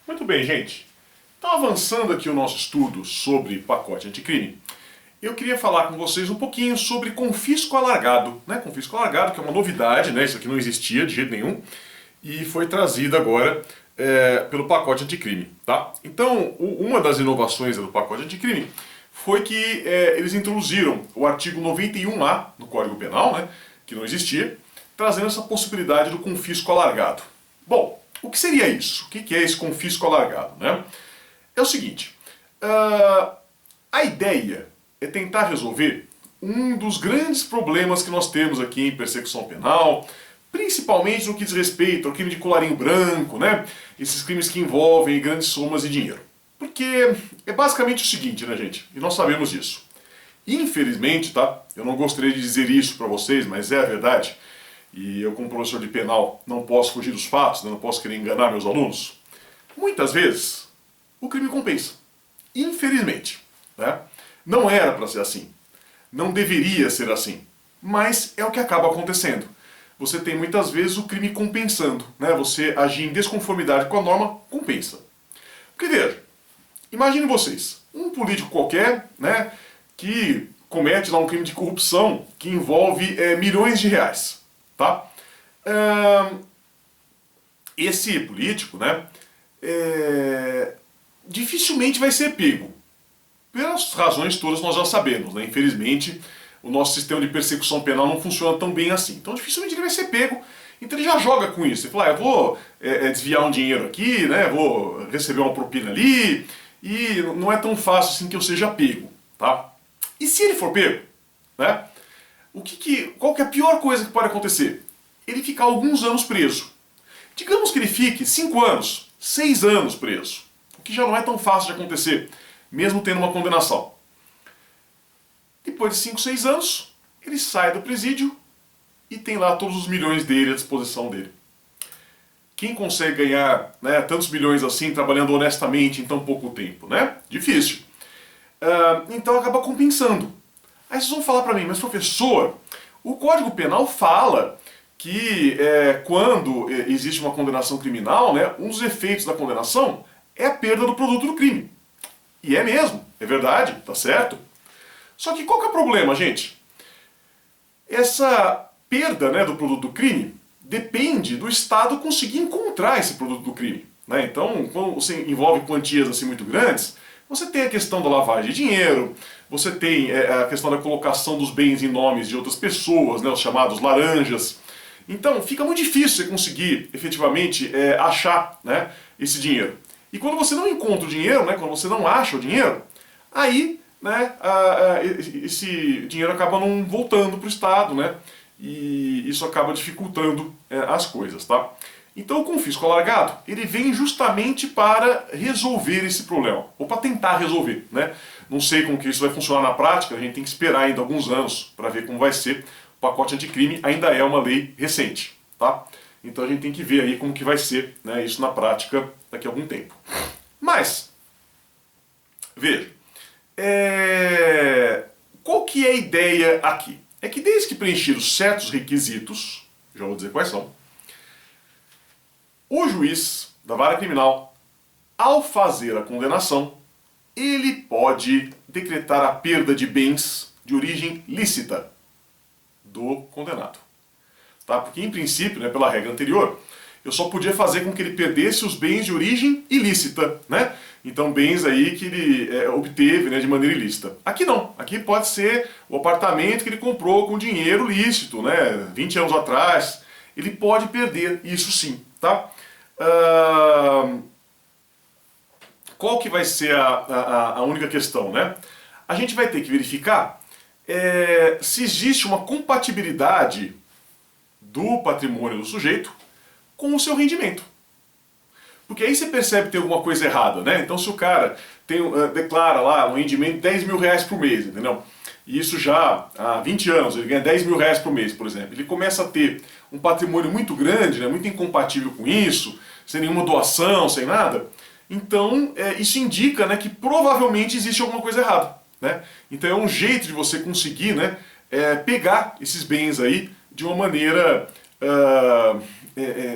Muito bem, gente. Então, avançando aqui o nosso estudo sobre pacote anticrime, eu queria falar com vocês um pouquinho sobre confisco alargado, né? Confisco alargado, que é uma novidade, né? Isso aqui não existia de jeito nenhum e foi trazido agora pelo pacote anticrime, tá? Então, uma das inovações do pacote anticrime foi que eles introduziram o artigo 91A no Código Penal, né? Que não existia, trazendo essa possibilidade do confisco alargado. Bom, o que seria isso? O que é esse confisco alargado, né? É o seguinte, a ideia é tentar resolver um dos grandes problemas que nós temos aqui em persecução penal, principalmente no que diz respeito ao crime de colarinho branco, né? Esses crimes que envolvem grandes somas de dinheiro. Porque é basicamente o seguinte, né, gente? E nós sabemos disso. Infelizmente, tá? Eu não gostaria de dizer isso para vocês, mas é a verdade. E eu, como professor de penal, não posso fugir dos fatos, né? Não posso querer enganar meus alunos. Muitas vezes, o crime compensa. Infelizmente, né? Não era para ser assim. Não deveria ser assim. Mas é o que acaba acontecendo. Você tem muitas vezes o crime compensando, né? Você agir em desconformidade com a norma compensa. Porque veja, imagine vocês, um político qualquer, né, que comete lá um crime de corrupção que envolve milhões de reais, tá? Esse político, né, dificilmente vai ser pego. Pelas razões todas nós já sabemos, né? Infelizmente, o nosso sistema de persecução penal não funciona tão bem assim. Então dificilmente ele vai ser pego. Então ele já joga com isso. Ele fala, eu vou desviar um dinheiro aqui, né? Vou receber uma propina ali, e não é tão fácil assim que eu seja pego, tá? E se ele for pego, né? Qual que é a pior coisa que pode acontecer? Ele ficar alguns anos preso. Digamos que ele fique 5 anos, 6 anos preso, o que já não é tão fácil de acontecer, mesmo tendo uma condenação. Depois de 5, 6 anos, ele sai do presídio e tem lá todos os milhões dele à disposição dele. Quem consegue ganhar, né, tantos milhões assim, trabalhando honestamente em tão pouco tempo, né? Difícil. Então acaba compensando. Aí vocês vão falar para mim, mas professor, o Código Penal fala que quando existe uma condenação criminal, né, um dos efeitos da condenação é a perda do produto do crime. E é mesmo, é verdade, tá certo? Só que qual que é o problema, gente? Essa perda, né, do produto do crime depende do Estado conseguir encontrar esse produto do crime, né? Então, quando você envolve quantias assim muito grandes, você tem a questão da lavagem de dinheiro, você tem a questão da colocação dos bens em nomes de outras pessoas, né, os chamados laranjas. Então, fica muito difícil você conseguir efetivamente achar, né, esse dinheiro. E quando você não encontra o dinheiro, né, quando você não acha o dinheiro, aí, né, esse dinheiro acaba não voltando para o Estado, né, e isso acaba dificultando as coisas, tá? Então o confisco alargado, ele vem justamente para resolver esse problema, ou para tentar resolver, né? Não sei como que isso vai funcionar na prática, a gente tem que esperar ainda alguns anos para ver como vai ser. O pacote anticrime ainda é uma lei recente, tá? Então a gente tem que ver aí como que vai ser, né, isso na prática daqui a algum tempo. Mas, veja, qual que é a ideia aqui? É que desde que preenchidos certos requisitos, já vou dizer quais são, o juiz da vara criminal, ao fazer a condenação, ele pode decretar a perda de bens de origem lícita do condenado. Tá? Porque, em princípio, né, pela regra anterior, eu só podia fazer com que ele perdesse os bens de origem ilícita, né? Então, bens aí que ele obteve, né, de maneira ilícita. Aqui não. Aqui pode ser o apartamento que ele comprou com dinheiro lícito, né? 20 anos atrás. Ele pode perder isso sim, tá? Qual que vai ser a única questão, né? A gente vai ter que verificar se existe uma compatibilidade do patrimônio do sujeito com o seu rendimento. Porque aí você percebe que tem alguma coisa errada, né? Então se o cara declara lá um rendimento de 10 mil reais por mês, entendeu? E isso já há 20 anos, ele ganha 10 mil reais por mês, por exemplo. Ele começa a ter um patrimônio muito grande, né, muito incompatível com isso, sem nenhuma doação, sem nada. Então isso indica, né, que provavelmente existe alguma coisa errada, né? Então é um jeito de você conseguir, né, pegar esses bens aí de uma maneira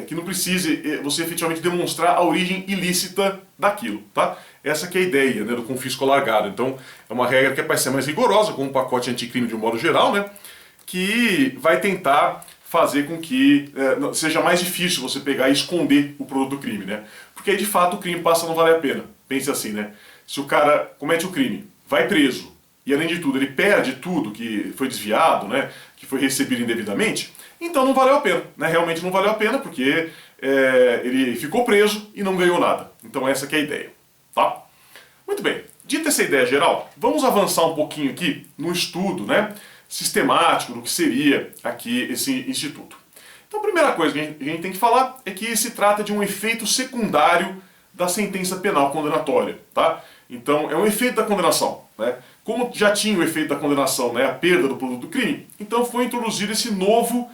que não precise você efetivamente demonstrar a origem ilícita daquilo, tá? Essa que é a ideia, né, do confisco alargado. Então, é uma regra que é para ser mais rigorosa, como um pacote anticrime de um modo geral, né, que vai tentar fazer com que seja mais difícil você pegar e esconder o produto do crime, né? Porque aí, de fato, o crime passa a não valer a pena. Pense assim, né? Se o cara comete o crime, vai preso, e além de tudo ele perde tudo que foi desviado, né, que foi recebido indevidamente, então não valeu a pena, né? Realmente não valeu a pena, porque ele ficou preso e não ganhou nada. Então essa que é a ideia, tá? Muito bem, dita essa ideia geral, vamos avançar um pouquinho aqui no estudo, né, sistemático do que seria aqui esse instituto. Então a primeira coisa que a gente tem que falar é que se trata de um efeito secundário da sentença penal condenatória, tá? Então é um efeito da condenação, né? Como já tinha o efeito da condenação, né, a perda do produto do crime, então foi introduzido esse novo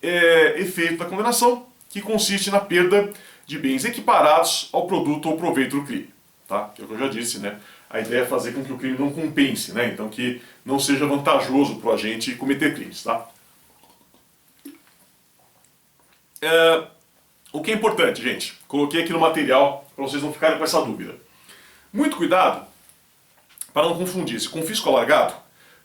efeito da condenação, que consiste na perda de bens equiparados ao produto ou proveito do crime, tá? Que é o que eu já disse, né? A ideia é fazer com que o crime não compense, né? Então que não seja vantajoso para o agente cometer crimes, tá? O que é importante, gente, coloquei aqui no material para vocês não ficarem com essa dúvida. Muito cuidado para não confundir esse confisco alargado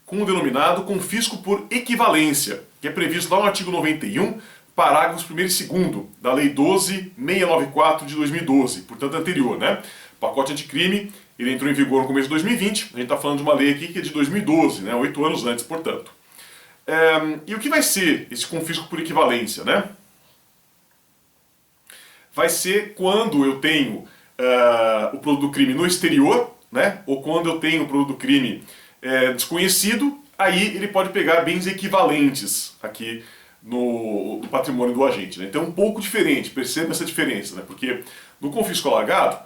com o denominado confisco por equivalência, que é previsto lá no artigo 91, parágrafos 1º e 2º da Lei 12.694 de 2012, portanto anterior, né? O pacote anticrime, ele entrou em vigor no começo de 2020, a gente está falando de uma lei aqui que é de 2012, né? 8 anos antes, portanto. E o que vai ser esse confisco por equivalência, né? Vai ser quando eu tenho o produto do crime no exterior, né? Ou quando eu tenho o produto do crime desconhecido, aí ele pode pegar bens equivalentes aqui no patrimônio do agente, né? Então é um pouco diferente, perceba essa diferença, né? Porque no confisco alargado,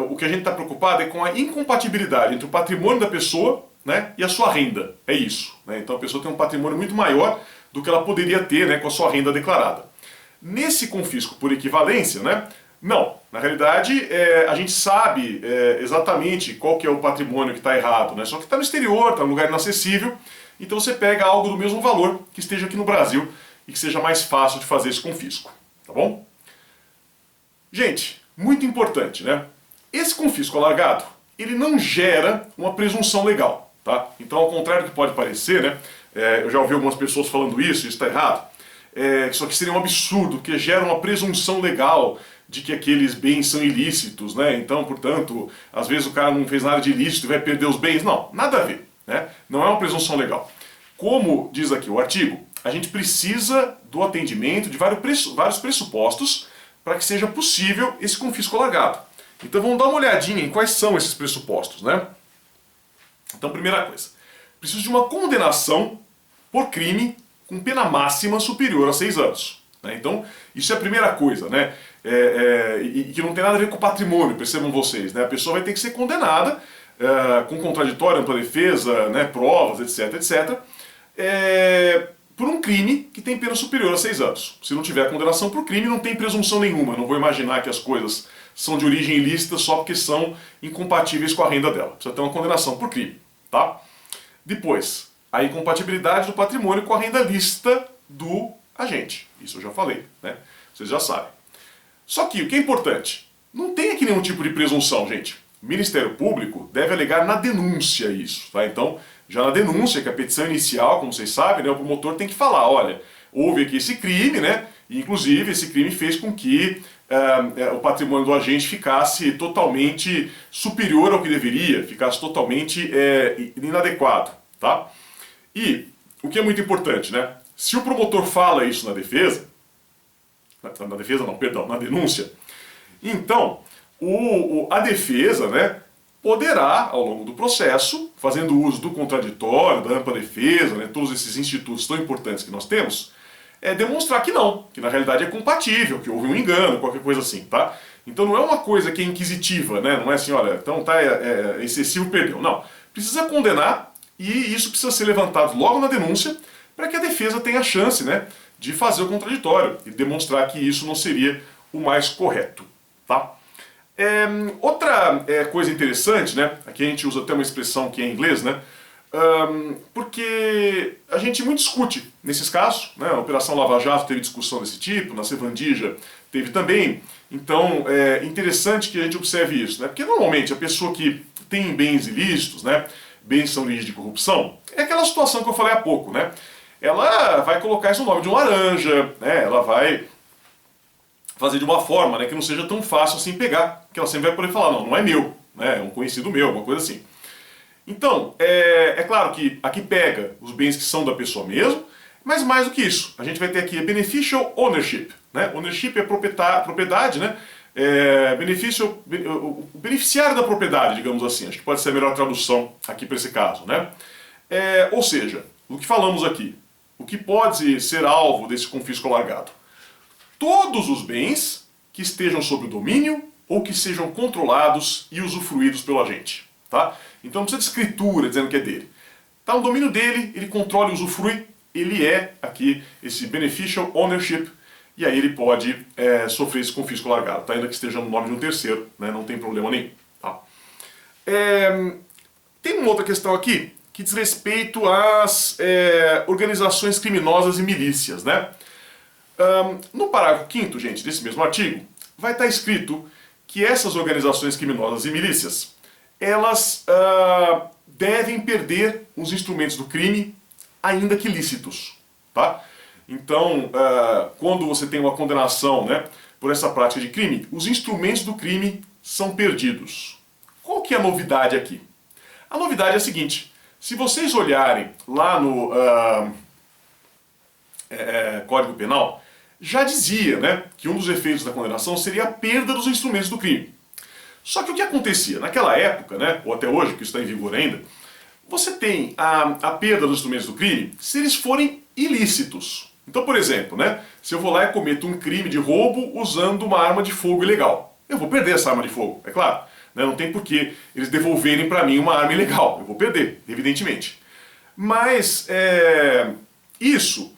o que a gente está preocupado é com a incompatibilidade entre o patrimônio da pessoa, né, e a sua renda. É isso, né? Então a pessoa tem um patrimônio muito maior do que ela poderia ter, né, com a sua renda declarada. Nesse confisco por equivalência, né, não. Na realidade, a gente sabe exatamente qual que é o patrimônio que está errado, né? Só que está no exterior, está num lugar inacessível, então você pega algo do mesmo valor que esteja aqui no Brasil e que seja mais fácil de fazer esse confisco, tá bom? Gente, muito importante, né? Esse confisco alargado, ele não gera uma presunção legal, tá? Então, ao contrário do que pode parecer, né? Eu já ouvi algumas pessoas falando isso está errado. Só que seria um absurdo, porque gera uma presunção legal de que aqueles bens são ilícitos, né? Então, portanto, às vezes o cara não fez nada de ilícito e vai perder os bens. Não, nada a ver, né? Não é uma presunção legal. Como diz aqui o artigo, a gente precisa do atendimento de vários pressupostos para que seja possível esse confisco alargado. Então vamos dar uma olhadinha em quais são esses pressupostos, né? Então, primeira coisa, preciso de uma condenação por crime com pena máxima superior a 6 anos. Né? Então, isso é a primeira coisa, né? E que não tem nada a ver com o patrimônio, percebam vocês. Né? A pessoa vai ter que ser condenada com contraditório, ampla defesa, né? Provas, etc, etc, por um crime que tem pena superior a 6 anos. Se não tiver condenação por crime, não tem presunção nenhuma. Não vou imaginar que as coisas são de origem ilícita só porque são incompatíveis com a renda dela. Precisa ter uma condenação por crime, tá? Depois, a incompatibilidade do patrimônio com a renda lícita do agente. Isso eu já falei, né? Vocês já sabem. Só que o que é importante, não tem aqui nenhum tipo de presunção, gente. O Ministério Público deve alegar na denúncia isso, tá? Então, já na denúncia, que é a petição inicial, como vocês sabem, né, o promotor tem que falar, olha, houve aqui esse crime, né? E, inclusive, esse crime fez com que o patrimônio do agente ficasse totalmente superior ao que deveria, ficasse totalmente inadequado, tá? E o que é muito importante, né? Se o promotor fala isso na defesa, na denúncia, então a defesa, né, poderá, ao longo do processo, fazendo uso do contraditório, da ampla defesa, né, todos esses institutos tão importantes que nós temos, demonstrar que não, que na realidade é compatível, que houve um engano, qualquer coisa assim, tá? Então não é uma coisa que é inquisitiva, né? Não é assim, olha, então tá excessivo, perdeu. Não, precisa condenar e isso precisa ser levantado logo na denúncia para que a defesa tenha a chance, né, de fazer o contraditório e demonstrar que isso não seria o mais correto, tá? Outra coisa interessante, né, aqui a gente usa até uma expressão que é em inglês, né, Porque a gente muito discute nesses casos, né? A Operação Lava Jato teve discussão desse tipo, na Sevandija teve também. Então é interessante que a gente observe isso, né? Porque normalmente a pessoa que tem bens ilícitos, né? Bens que são origem de corrupção, é aquela situação que eu falei há pouco, né? Ela vai colocar isso no nome de um laranja, né? Ela vai fazer de uma forma, né, que não seja tão fácil assim pegar, que ela sempre vai poder falar, não, não é meu, né? É um conhecido meu, alguma coisa assim. Então, é claro que aqui pega os bens que são da pessoa mesmo, mas mais do que isso, a gente vai ter aqui a beneficial ownership, né? Ownership é propriedade, né? O beneficiário da propriedade, digamos assim, acho que pode ser a melhor tradução aqui para esse caso, né? Ou seja, o que falamos aqui, o que pode ser alvo desse confisco alargado? Todos os bens que estejam sob o domínio ou que sejam controlados e usufruídos pelo agente, tá? Então não precisa de escritura dizendo que é dele. Está no domínio dele, ele controla e usufrui, ele é aqui esse beneficial ownership, e aí ele pode sofrer esse confisco alargado, tá? Ainda que esteja no nome de um terceiro, né? Não tem problema nenhum. Tá? Tem uma outra questão aqui que diz respeito às organizações criminosas e milícias, né? No parágrafo 5º, gente, desse mesmo artigo, vai estar escrito que essas organizações criminosas e milícias, elas devem perder os instrumentos do crime, ainda que lícitos, tá? Então, quando você tem uma condenação, né, por essa prática de crime, os instrumentos do crime são perdidos. Qual que é a novidade aqui? A novidade é a seguinte, se vocês olharem lá no Código Penal, já dizia, né, que um dos efeitos da condenação seria a perda dos instrumentos do crime. Só que o que acontecia? Naquela época, né, ou até hoje, que isso está em vigor ainda, você tem a perda dos instrumentos do crime se eles forem ilícitos. Então, por exemplo, né, se eu vou lá e cometo um crime de roubo usando uma arma de fogo ilegal, eu vou perder essa arma de fogo, é claro. Né, não tem por que eles devolverem para mim uma arma ilegal, eu vou perder, evidentemente. Mas isso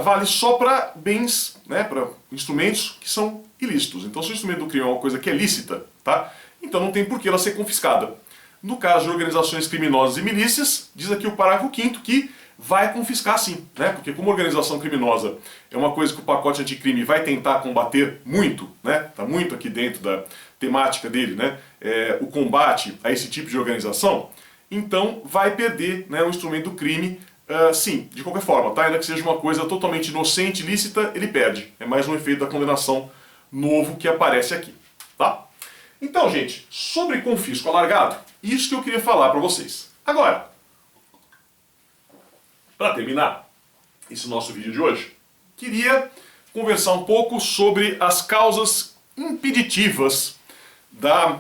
vale só para bens, né, para instrumentos que são ilícitos. Então, se o instrumento do crime é uma coisa que é lícita, tá? Então não tem por que ela ser confiscada. No caso de organizações criminosas e milícias, diz aqui o parágrafo 5º que vai confiscar sim, né? Porque como organização criminosa é uma coisa que o pacote anticrime vai tentar combater muito, né? Tá muito aqui dentro da temática dele, né? O combate a esse tipo de organização, então vai perder, né, o instrumento do crime. Sim, de qualquer forma, tá? Ainda que seja uma coisa totalmente inocente, lícita, ele perde. É mais um efeito da condenação novo que aparece aqui, tá? Então, gente, sobre confisco alargado, isso que eu queria falar para vocês. Agora, para terminar esse nosso vídeo de hoje, queria conversar um pouco sobre as causas impeditivas da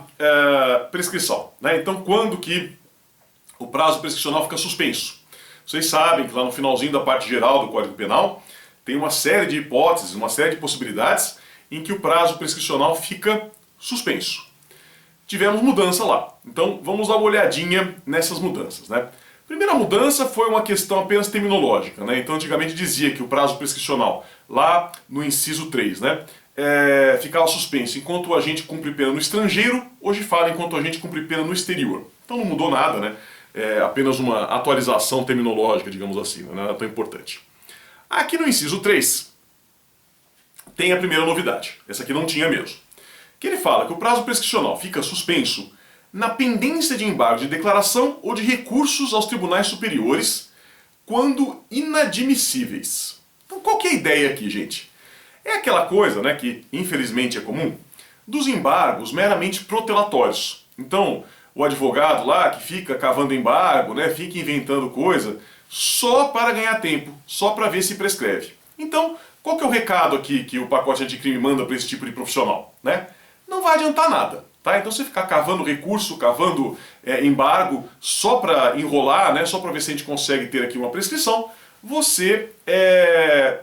prescrição, né? Então, quando que o prazo prescricional fica suspenso? Vocês sabem que lá no finalzinho da parte geral do Código Penal tem uma série de hipóteses, uma série de possibilidades em que o prazo prescricional fica suspenso. Tivemos mudança lá, então vamos dar uma olhadinha nessas mudanças, né? Primeira mudança foi uma questão apenas terminológica, né? Então antigamente dizia que o prazo prescricional, lá no inciso 3, né, ficava suspenso enquanto o agente cumpre pena no estrangeiro, hoje fala enquanto o agente cumpre pena no exterior. Então não mudou nada, né? É apenas uma atualização terminológica, digamos assim, não é tão importante. Aqui no inciso 3, tem a primeira novidade, essa aqui não tinha mesmo, que ele fala que o prazo prescricional fica suspenso na pendência de embargo de declaração ou de recursos aos tribunais superiores quando inadmissíveis. Então qual que é a ideia aqui, gente? É aquela coisa, né, que infelizmente é comum, dos embargos meramente protelatórios. Então, o advogado lá que fica cavando embargo, né, fica inventando coisa só para ganhar tempo, só para ver se prescreve. Então, qual que é o recado aqui que o pacote anticrime manda para esse tipo de profissional? Né? Não vai adiantar nada. Tá? Então, você ficar cavando recurso, cavando embargo só para enrolar, né, só para ver se a gente consegue ter aqui uma prescrição, você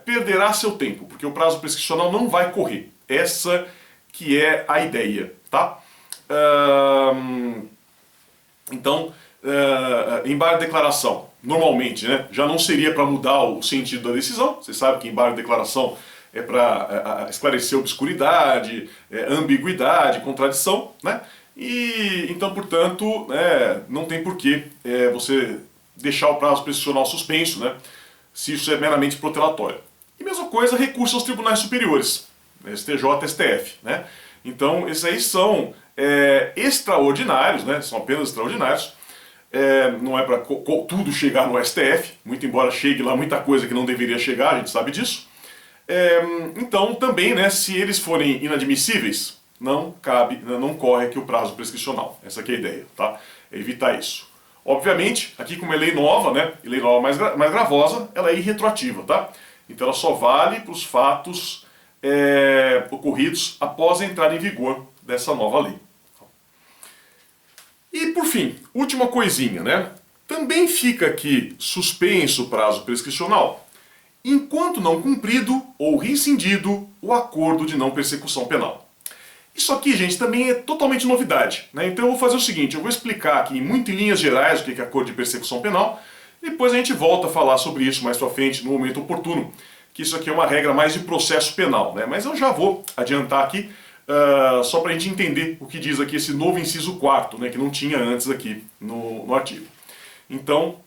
perderá seu tempo, porque o prazo prescricional não vai correr. Essa que é a ideia. Tá? Então, embargo de declaração, normalmente, né, já não seria para mudar o sentido da decisão. Você sabe que embargo de declaração é para esclarecer obscuridade, ambiguidade, contradição, né? e então, portanto, não tem porquê você deixar o prazo prescricional suspenso, né, se isso é meramente protelatório. E mesma coisa, recurso aos tribunais superiores, STJ, STF. Né? Então, esses aí são extraordinários, né, são apenas extraordinários. Não é para tudo chegar no STF, muito embora chegue lá muita coisa que não deveria chegar, a gente sabe disso. Então, também, né, se eles forem inadmissíveis, não corre aqui o prazo prescricional. Essa aqui é a ideia, tá? É evitar isso. Obviamente, aqui como é lei nova, né, e lei nova mais gravosa, ela é irretroativa, tá? Então ela só vale para os fatos ocorridos após a entrada em vigor dessa nova lei. E por fim, última coisinha, né? Também fica aqui suspenso o prazo prescricional enquanto não cumprido ou rescindido o acordo de não persecução penal. Isso aqui, gente, também é totalmente novidade, né? Então eu vou fazer o seguinte, eu vou explicar aqui muito em linhas gerais o que é acordo de persecução penal, depois a gente volta a falar sobre isso mais pra frente, no momento oportuno, que isso aqui é uma regra mais de processo penal, né? Mas eu já vou adiantar aqui, só pra gente entender o que diz aqui esse novo inciso 4º, né, que não tinha antes aqui no artigo. Então,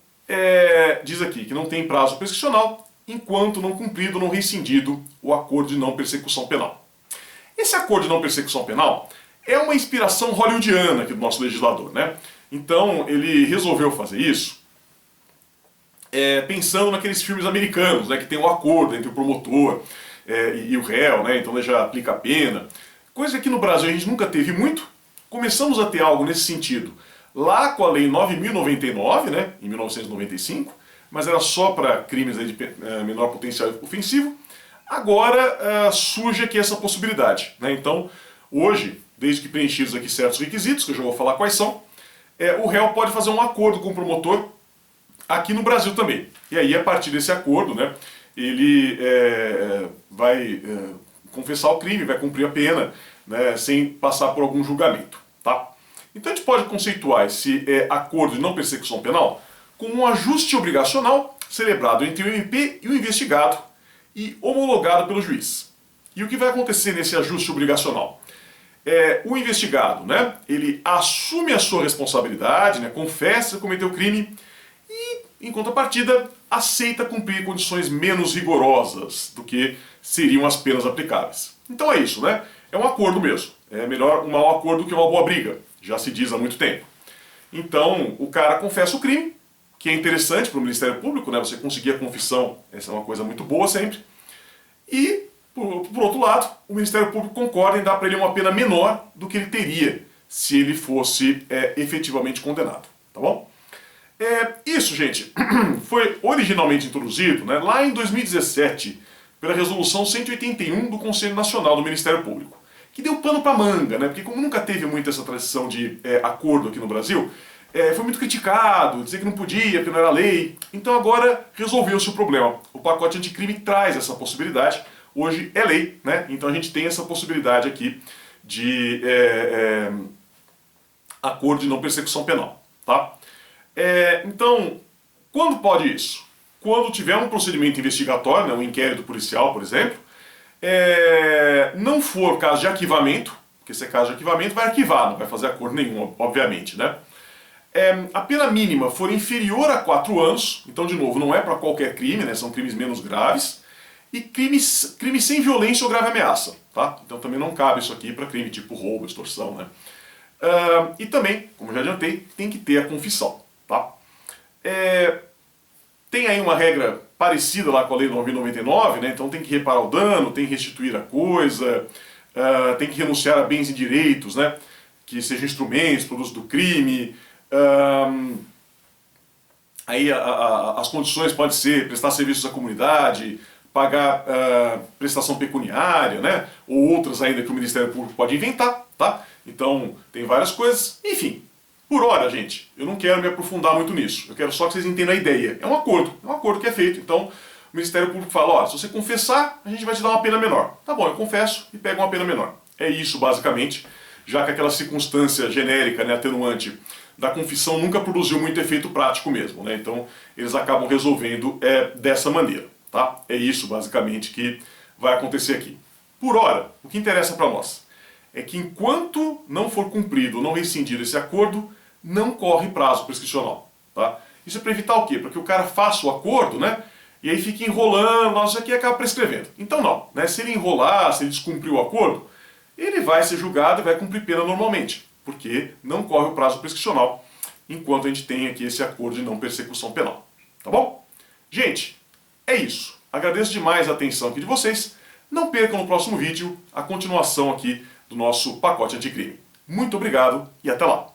diz aqui que não tem prazo prescricional, enquanto não cumprido ou não rescindido o acordo de não persecução penal. Esse acordo de não persecução penal é uma inspiração hollywoodiana aqui do nosso legislador, né? Então ele resolveu fazer isso pensando naqueles filmes americanos, né, que tem um acordo entre o promotor e o réu, né? Então ele já aplica a pena. Coisa que aqui no Brasil a gente nunca teve muito. Começamos a ter algo nesse sentido lá com a Lei 9.099, né, em 1995, mas era só para crimes de menor potencial ofensivo. Agora surge aqui essa possibilidade, né? Então, hoje, desde que preenchidos aqui certos requisitos, que eu já vou falar quais são, o réu pode fazer um acordo com o promotor aqui no Brasil também. E aí, a partir desse acordo, né, ele vai confessar o crime, vai cumprir a pena, né, sem passar por algum julgamento. Tá? Então, a gente pode conceituar esse acordo de não persecução penal como um ajuste obrigacional celebrado entre o MP e o investigado e homologado pelo juiz. E o que vai acontecer nesse ajuste obrigacional? O investigado, né, ele assume a sua responsabilidade, né, confessa que cometeu o crime e, em contrapartida, aceita cumprir condições menos rigorosas do que seriam as penas aplicáveis. Então é isso, né? É um acordo mesmo. É melhor um mau acordo que uma boa briga, já se diz há muito tempo. Então, o cara confessa o crime, que é interessante para o Ministério Público, né? Você conseguir a confissão, essa é uma coisa muito boa sempre. E, por outro lado, o Ministério Público concorda em dar para ele uma pena menor do que ele teria se ele fosse efetivamente condenado. Tá bom? Isso, gente, foi originalmente introduzido, né, lá em 2017 pela Resolução 181 do Conselho Nacional do Ministério Público, que deu pano para manga, né, porque como nunca teve muito essa tradição de acordo aqui no Brasil, foi muito criticado, dizer que não podia, que não era lei. Então agora resolveu-se o problema. O pacote anticrime traz essa possibilidade. Hoje é lei, né? Então a gente tem essa possibilidade aqui de acordo de não persecução penal. Tá? Então, quando pode isso? Quando tiver um procedimento investigatório, né, um inquérito policial, por exemplo, não for caso de arquivamento, porque se é caso de arquivamento vai arquivar, não vai fazer acordo nenhum, obviamente, né? A pena mínima for inferior a 4 anos, então de novo, não é para qualquer crime, né, são crimes menos graves, e crimes sem violência ou grave ameaça, tá? Então também não cabe isso aqui para crime tipo roubo, extorsão, né? E também, como já adiantei, tem que ter a confissão, tá? Tem aí uma regra parecida lá com a Lei 9.099, né? Então tem que reparar o dano, tem que restituir a coisa, tem que renunciar a bens e direitos, né, que sejam instrumentos, produtos do crime. Aí as condições podem ser prestar serviços à comunidade, pagar prestação pecuniária, né, ou outras ainda que o Ministério Público pode inventar, tá? Então tem várias coisas, enfim. Por hora, gente, eu não quero me aprofundar muito nisso, eu quero só que vocês entendam a ideia. É um acordo que é feito, então o Ministério Público fala, ó, se você confessar, a gente vai te dar uma pena menor. Tá bom, eu confesso e pego uma pena menor. É isso, basicamente, já que aquela circunstância genérica, né, atenuante da confissão nunca produziu muito efeito prático mesmo, né? Então eles acabam resolvendo dessa maneira, tá? É isso, basicamente, que vai acontecer aqui. Por hora, o que interessa para nós é que enquanto não for cumprido ou não rescindido esse acordo, não corre prazo prescricional. Tá? Isso é para evitar o quê? Para que o cara faça o acordo, né? E aí fica enrolando, nossa, aqui acaba prescrevendo. Então não, né? Se ele enrolar, se ele descumprir o acordo, ele vai ser julgado e vai cumprir pena normalmente, porque não corre o prazo prescricional enquanto a gente tem aqui esse acordo de não persecução penal. Tá bom? Gente, é isso. Agradeço demais a atenção aqui de vocês. Não percam no próximo vídeo a continuação aqui do nosso pacote anticrime. Muito obrigado e até lá!